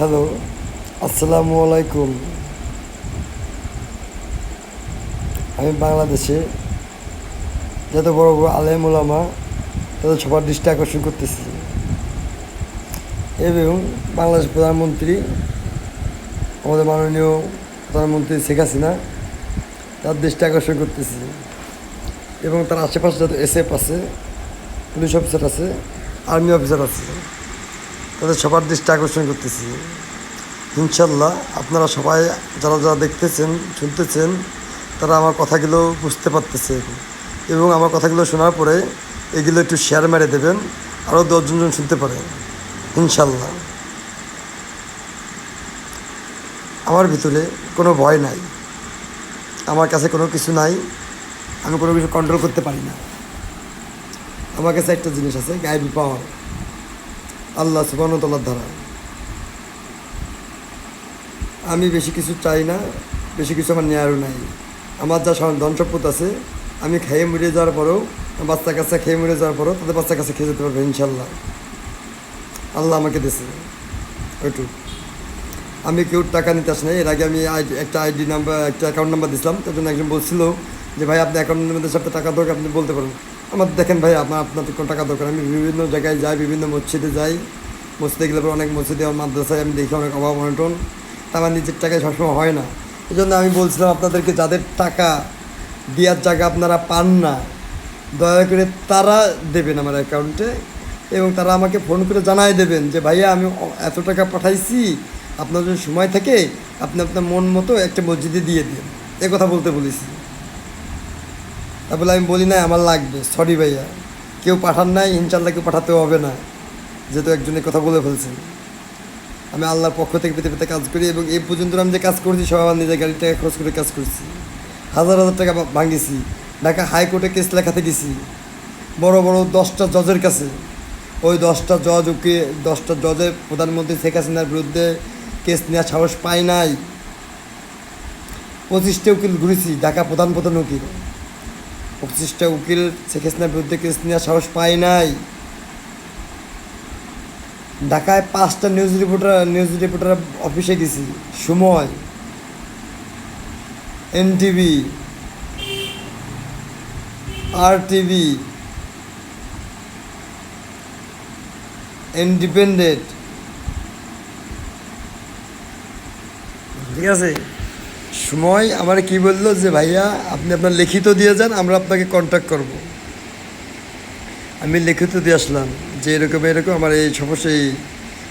Hello, আসসালামু আলাইকুম। আমি বাংলাদেশে যত বড় বড় আলেম ওলামা তাদের সবার দৃষ্টি আকর্ষণ করতেছি এবং বাংলাদেশ প্রধানমন্ত্রী, আমাদের মাননীয় প্রধানমন্ত্রী শেখ হাসিনা, তার দৃষ্টি আকর্ষণ করতেছি এবং তার আশেপাশে যত এসএফ আছে, পুলিশ অফিসার আছে, আর্মি অফিসার আছে, তাদের সবার দৃষ্টি আকর্ষণ করতেছি। ইনশাল্লাহ আপনারা সবাই যারা যারা দেখতেছেন, শুনতেছেন, তারা আমার কথাগুলো বুঝতে পারতেছে এবং আমার কথাগুলো শোনার পরে এগুলো একটু শেয়ার মেরে দেবেন, আরও 10 জন শুনতে পারে ইনশাল্লাহ। আমার ভিতরে কোনো ভয় নাই, আমার কাছে কোনো কিছু নাই, আমি কোনো কিছু কন্ট্রোল করতে পারি না। আমার কাছে একটা জিনিস আছে, গায়েবী পাওয়ার, আল্লাহ সুবহানাহু ওয়া তাআলার দ্বারা। আমি বেশি কিছু চাই না, বেশি কিছু আমার নেয়ারও নাই। আমার যা ধন সম্পদ আছে, আমি খেয়ে মরে যাওয়ার পরেও, বাচ্চা কাচ্চা খেয়ে মরে যাওয়ার পরেও তাদের বাচ্চা কাছে খেয়ে যেতে পারবে ইনশাল্লাহ। আল্লাহ আমাকে দিয়েছে ওইটু। আমি কেউ টাকা নিতে আসি না। এর আগে আমি একটা আইডি নাম্বার, একটা অ্যাকাউন্ট নাম্বার দিয়েছিলাম, তার জন্য একজন বলছিল যে ভাই আপনি অ্যাকাউন্ট নাম্বারের সাথে টাকা দরকার, আপনি বলতে পারেন। আমার দেখেন ভাই, আপনার কোনো টাকা দরকার, আমি বিভিন্ন জায়গায় যাই, বিভিন্ন মসজিদে যাই, মসজিদে গেলে পরে অনেক মসজিদে, মাদ্রাসায় আমি দেখি অনেক অভাব অনটন, তা আমার নিজের টাকায় সবসময় হয় না। এই জন্য আমি বলছিলাম আপনাদেরকে, যাদের টাকা দেওয়ার জায়গা আপনারা পান না, দয়া করে তারা দেবেন আমার অ্যাকাউন্টে এবং তারা আমাকে ফোন করে জানাই দেবেন যে ভাইয়া আমি এত টাকা পাঠাইছি, আপনার যদি সময় থাকে আপনি আপনার মন মতো একটা মসজিদে দিয়ে দিন, এ কথা বলতে বলেছি। তা বলে আমি বলি না আমার লাগবে, সরি ভাইয়া, কেউ পাঠান নাই, ইনশাল্লাহ কেউ পাঠাতেও হবে না, যেহেতু একজনের কথা বলে ফেলছেন। আমি আল্লাহর পক্ষ থেকে পেতে পেতে কাজ করি এবং এই পর্যন্ত আমি যে কাজ করছি সব আমার নিজের গাড়ির টাকা খরচ করে কাজ করছি, হাজার হাজার টাকা ভাঙিয়েছি, ঢাকা হাইকোর্টে কেস লেখাতে গেছি বড় বড় 10টা জজের কাছে। ওই 10টা জজ ওকে 10টা জজের প্রধানমন্ত্রী শেখ হাসিনার বিরুদ্ধে কেস নেওয়ার সাহস পায় নাই। 25টা উকিল ঘুরেছি, ঢাকা প্রধান প্রধান উকিল, 25টা উকিল শেখ হাসিনার বিরুদ্ধে কেস নেওয়ার সাহস পায় নাই। ঢাকায় 5টা নিউজ রিপোর্টার অফিসে গেছি, সময়, এনটিভি, RTV, ইন্ডিপেন্ডেন্ট, ঠিক আছে। সময় আমার কি বললো যে ভাইয়া আপনি আপনার লিখিত দিয়ে যান, আমরা আপনাকে কন্ট্যাক্ট করব। আমি লিখিত দিয়ে আসলাম যে এরকম এরকম আমার এই সমস্যা, এই।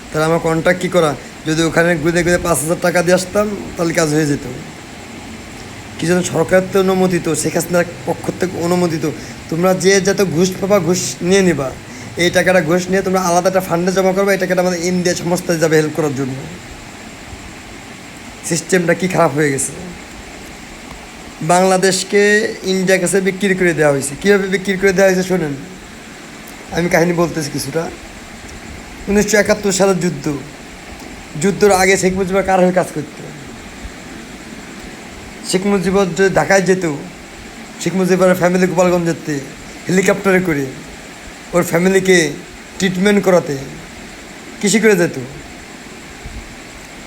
তাহলে আমার কন্ট্যাক্ট কী করা, যদি ওখানে ঘুরে ঘুরে 5,000 টাকা দিয়ে আসতাম তাহলে কাজ হয়ে যেত। কি যেন সরকার তো অনুমোদিত, শেখ হাসিনার পক্ষ থেকে অনুমোদিত, তোমরা যে যত ঘুষ পাবা ঘুষ নিয়ে নিবা, এই টাকাটা ঘুষ নিয়ে তোমরা আলাদা একটা ফান্ডে জমা করবে, এই টাকাটা আমাদের ইন্ডিয়া সংস্থায় যাবে হেল্প করার জন্য। সিস্টেমটা কি খারাপ হয়ে গেছে। বাংলাদেশকে ইন্ডিয়ার কাছে বিক্রি করে দেওয়া হয়েছে। কীভাবে বিক্রি করে দেওয়া হয়েছে শোনেন, আমি কাহিনী বলতেছি কিছুটা। 1971 সালের যুদ্ধের আগে শেখ মুজিবুর কার হয়ে কাজ করত? শেখ মুজিবুর যদি ঢাকায় যেত, শেখ মুজিবুরের ফ্যামিলি গোপালগঞ্জ যেতে হেলিকপ্টারে করে ওর ফ্যামিলিকে ট্রিটমেন্ট করাতে কিসে করে যেত?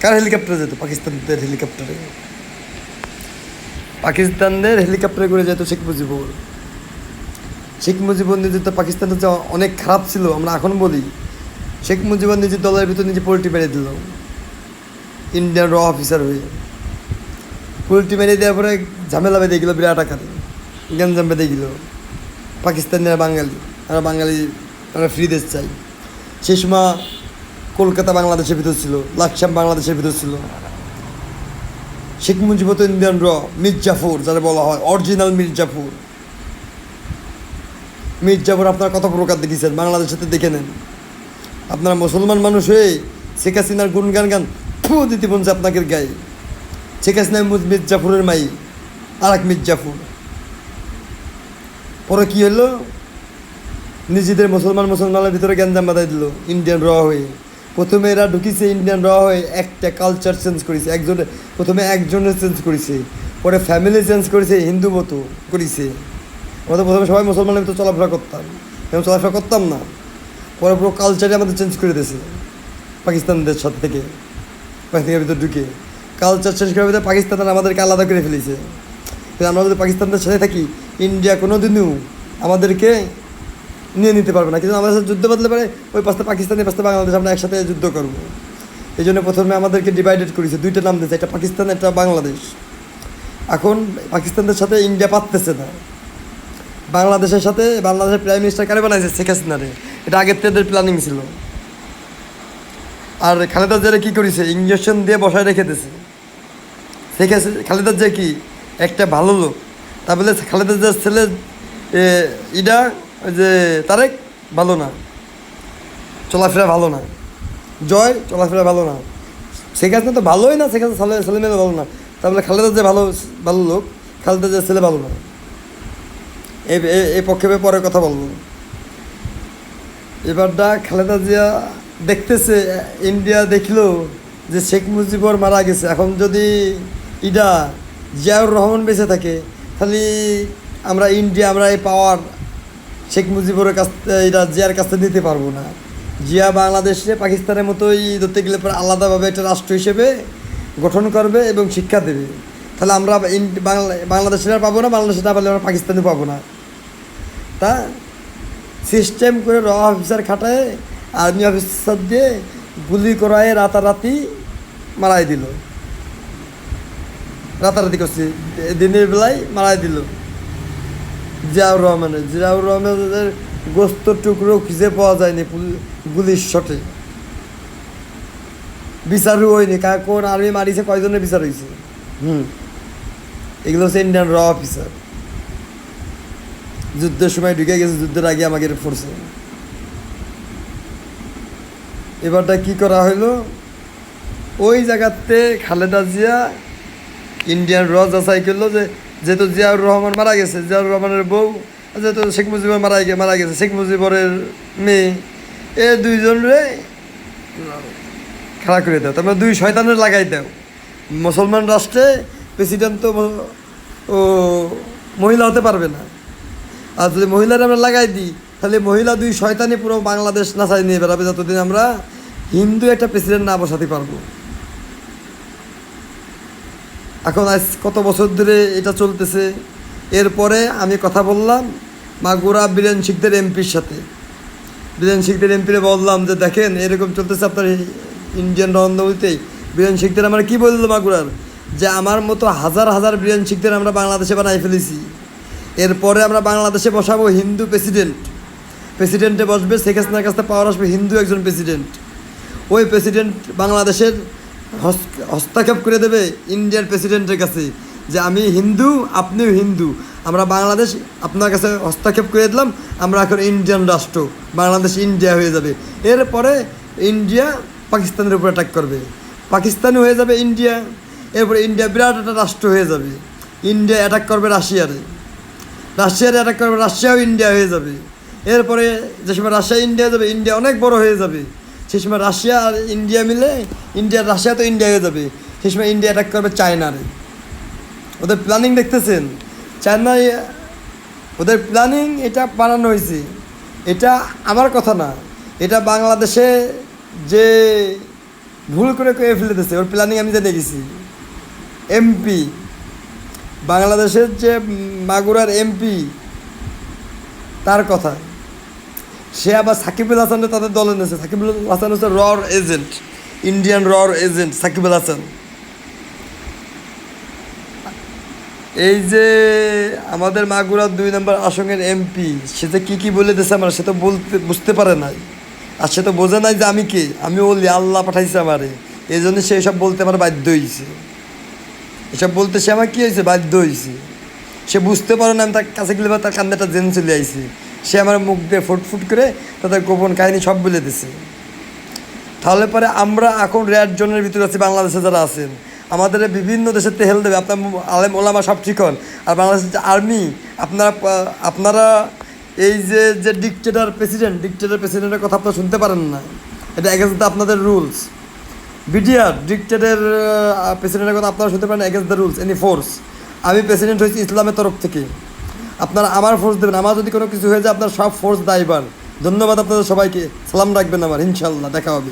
কার হেলিকপ্টারে যেত? পাকিস্তানদের হেলিকপ্টারে। পাকিস্তানদের হেলিকপ্টারে করে যেত শেখ মুজিবুর। শেখ মুজিবুর নিজের তো পাকিস্তানের যে অনেক খারাপ ছিল, আমরা এখন বলি। শেখ মুজিবুর নিজের দলের ভিতর নিজে পোল্ট্রি মেরে দিল, ইন্ডিয়ান র অফিসার হয়ে। পোল্ট্রি মেরে দেওয়ার পরে ঝামেলা বেঁধে গেলো, বিরাট আকারে গ্যাঞ্জাম বেঁধে গেল। পাকিস্তানিরা বাঙালি, বাঙালি, আমরা ফ্রি দেশ চাই। সেই সময় কলকাতা বাংলাদেশের ভিতর ছিল, লাকসাম বাংলাদেশের ভিতর ছিল। শেখ মুজিবুর তো ইন্ডিয়ান র, মির্জাফর যারা বলা হয়, অরিজিনাল মির্জাফর। আপনারা কত প্রকার দেখেছেন, বাংলাদেশের সাথে দেখে নেন। আপনারা মুসলমান মানুষ হয়ে শেখ হাসিনার গান ফু দিতে বলছে আপনাকে গায়ে। শেখ হাসিনা মির্জাফরের মাই, আর এক মির্জাফর। পরে কী হলো, নিজেদের মুসলমানের ভিতরে গ্যাঞ্জাম বাঁধাই দিল ইন্ডিয়ান র হয়ে। প্রথমে এরা ঢুকিছে ইন্ডিয়ান র হয়ে, একটা কালচার চেঞ্জ করেছে, প্রথমে একজনের চেঞ্জ করেছে, পরে ফ্যামিলি চেঞ্জ করেছে, হিন্দু মতো করেছে। আমরা তো প্রথমে সবাই মুসলমানের ভিতরে চলাফেরা করতাম, এখন চলাফেরা করতাম না। পরে পুরো কালচারে আমাদের চেঞ্জ করে দিয়েছে পাকিস্তানদের সাথে থেকে। পাকিস্তানের ভিতরে ঢুকে কালচার শেষ করার ভিতরে পাকিস্তান আমাদেরকে আলাদা করে ফেলেছে। আমরা যদি পাকিস্তানের সাথে থাকি, ইন্ডিয়া কোনো দিনও আমাদেরকে নিয়ে নিতে পারবে না। কিন্তু আমাদের সাথে যুদ্ধ বদলে পারে, ওই পাশে পাকিস্তানি পাশে বাংলাদেশ, আমরা একসাথে যুদ্ধ করবো। এই জন্য প্রথমে আমাদেরকে ডিভাইডেড করেছে, দুইটা নাম দিয়েছে, একটা পাকিস্তান একটা বাংলাদেশ। এখন পাকিস্তানের সাথে ইন্ডিয়া পারতেছে না। বাংলাদেশের সাথে বাংলাদেশের প্রাইম মিনিস্টার কারে বানাইছে? শেখ হাসিনারে। এটা আগের থেকে প্ল্যানিং ছিল। আর খালেদা জিয়ারে কী করেছে? ইঞ্জেকশন দিয়ে বসায় রেখে দিয়েছে। শেখ হাসিনা খালেদা জিয়া কি একটা ভালো লোক? তা বলে খালেদা জিয়ার ছেলে ইডা ওই যে তারেক ভালো না, চলাফেরা ভালো না, জয় চলাফেরা ভালো না, শেখ হাসিনা তো ভালোই না, শেখ হাসিনা ছেলে মেয়ে ভালো না, তাহলে খালেদা জিয়া ভালো ভালো লোক, খালেদা জিয়ার ছেলে ভালো না। এই পক্ষে পরে কথা বলবো। এবারটা খালেদা জিয়া দেখতেছে, ইন্ডিয়া দেখলো যে শেখ মুজিবর মারা গেছে, এখন যদি ইডা জিয়াউর রহমান বেঁচে থাকে, তাহলে আমরা ইন্ডিয়া আমরা এই পাওয়ার শেখ মুজিবরের কাছ এটা জিয়ার কাছ থেকে নিতে পারবো না। জিয়া বাংলাদেশে পাকিস্তানের মতোই ধরতে গেলে পরে আলাদাভাবে একটা রাষ্ট্র হিসেবে গঠন করবে এবং শিক্ষা দেবে। তাহলে আমরা বাংলাদেশের পাবো না, বাংলাদেশে না পারলে আমরা পাকিস্তানে পাবো না। তা সিস্টেম করে র অফিসার খাটায়, আর্মি অফিসার দিয়ে গুলি করায় রাতারাতি মারাই দিল। রাতারাতি করছে, দিনের বেলায় মারাই দিল জিয়াউর রহমানের গোস্ত টুকরো খুঁজে পাওয়া যায়নি গুলির শটে। বিচারও হয়নি, কোন আর্মি মারিছে, কয়জনের বিচার হয়েছে। এগুলো হচ্ছে ইন্ডিয়ান র অফিসার। যুদ্ধের সময় ঢুকে গেছে, যুদ্ধের আগে আমাকে পড়ছে। এবারটা কি করা হইলো, ওই জায়গাতে খালেদা জিয়া ইন্ডিয়ান র যাচাই করলো যে যেহেতু জিয়াউর রহমান মারা গেছে, জিয়াউর রহমানের বউ, যেহেতু শেখ মুজিবর মারা গেছে, শেখ মুজিবরের মেয়ে, এ দুইজনরে খাড়া করে দাও, তারপরে দুই শয়তানের লাগাই দাও। মুসলমান রাষ্ট্রে প্রেসিডেন্ট তো ও মহিলা হতে পারবে না, আর যদি মহিলারা আমরা লাগাই দিই, তাহলে মহিলা দুই শয়তানি পুরো বাংলাদেশ নাচাই নিয়ে বেড়াবে, যতদিন আমরা হিন্দু একটা প্রেসিডেন্ট না বসাতে পারবো। এখন আজ কত বছর ধরে এটা চলতেছে। এরপরে আমি কথা বললাম মাগুরা বীরেন শিখদের এমপির সাথে। বীরেন শিখদের এমপিরে বললাম যে দেখেন এরকম চলতেছে আপনার ইন্ডিয়ান রন্ধনীতেই। বীরেন শিখদের আমরা কী বললো মাগুরার, যে আমার মতো হাজার হাজার বীরেন শিখদের আমরা বাংলাদেশে বানাই ফেলেছি। এরপরে আমরা বাংলাদেশে বসাবো হিন্দু প্রেসিডেন্টে বসবে, শেখ হাসিনার কাছে পাওয়ার আসবে হিন্দু একজন প্রেসিডেন্ট। ওই প্রেসিডেন্ট বাংলাদেশের হস্তক্ষেপ করে দেবে ইন্ডিয়ার প্রেসিডেন্টের কাছে যে আমি হিন্দু, আপনিও হিন্দু, আমরা বাংলাদেশ আপনার কাছে হস্তক্ষেপ করে দিলাম, আমরা এখন ইন্ডিয়ান রাষ্ট্র, বাংলাদেশ ইন্ডিয়া হয়ে যাবে। এরপরে ইন্ডিয়া পাকিস্তানের উপর অ্যাটাক করবে, পাকিস্তানও হয়ে যাবে ইন্ডিয়া। এরপরে ইন্ডিয়া বিরাট একটা রাষ্ট্র হয়ে যাবে। ইন্ডিয়া অ্যাটাক করবে রাশিয়ারে অ্যাটাক করবে, রাশিয়াও ইন্ডিয়া হয়ে যাবে। এরপরে যে সময় রাশিয়া ইন্ডিয়া যাবে, ইন্ডিয়া অনেক বড় হয়ে যাবে। সেই সময় রাশিয়া আর ইন্ডিয়া মিলে রাশিয়া তো ইন্ডিয়া হয়ে যাবে। সেই সময় ইন্ডিয়া অ্যাটাক করবে চায়নারে। ওদের প্ল্যানিং দেখতেছেন, চায়নায় ওদের প্ল্যানিং এটা বানানো হয়েছে। এটা আমার কথা না, এটা বাংলাদেশে যে ভুল করে ফেলেতেছে, ওর প্ল্যানিং আমি জেনে গেছি। এমপি বাংলাদেশের যে মাগুরার এমপি, তার কথা, সে আবার সাকিবুল হাসানকে তাদের দলে নিয়েছে। সাকিবুল হাসান হচ্ছে রর এজেন্ট, ইন্ডিয়ান রর এজেন্ট সাকিবুল হাসান। এই যে আমাদের মাগুরার 2 নম্বর আসনের এমপি, সে যে কী বলে দিয়েছে আমার, সে তো বুঝতে পারে নাই। আর সে তো বোঝে নাই যে আমি কে, আমি ওলি, আল্লাহ পাঠাইছে আমারে। এই জন্য সে এসব বলতে আমার বাধ্য হয়েছে। এসব বলতে সে আমার কী হয়েছে, বাধ্য হয়েছে। সে বুঝতে পারে না আমি তার কাছে গেলে তার কান্দে একটা জেন চলে আইছে। সে আমার মুখ দিয়ে ফুটফুট করে তাদের গোপন কাহিনী সব বলে দিছে। তাহলে পরে আমরা এখন রেড জোনের ভিতরে আছি। বাংলাদেশে যারা আছেন, আমাদের বিভিন্ন দেশের তেহেল দেবে, আপনার আলেম ওলামা সব ঠিক হন। আর বাংলাদেশের যে আর্মি, আপনারা এই যে ডিকটেটর প্রেসিডেন্টের কথা আপনারা শুনতে পারেন না, এটা এগেন্স্ট দ্য আপনাদের রুলস। বিডিআর ডিকটেটর প্রেসিডেন্টের কথা আপনারা শুনতে পারেন against the rules any force. আমি প্রেসিডেন্ট হয়েছি ইসলামের তরফ থেকে, আপনারা আমার ফোর্স দেবেন। আমার যদি কোনো কিছু হয়ে যায় আপনার সব ফোর্স দায়বার। ধন্যবাদ আপনাদের সবাইকে, সালাম রাখবেন আমার, ইনশাল্লাহ দেখা হবে।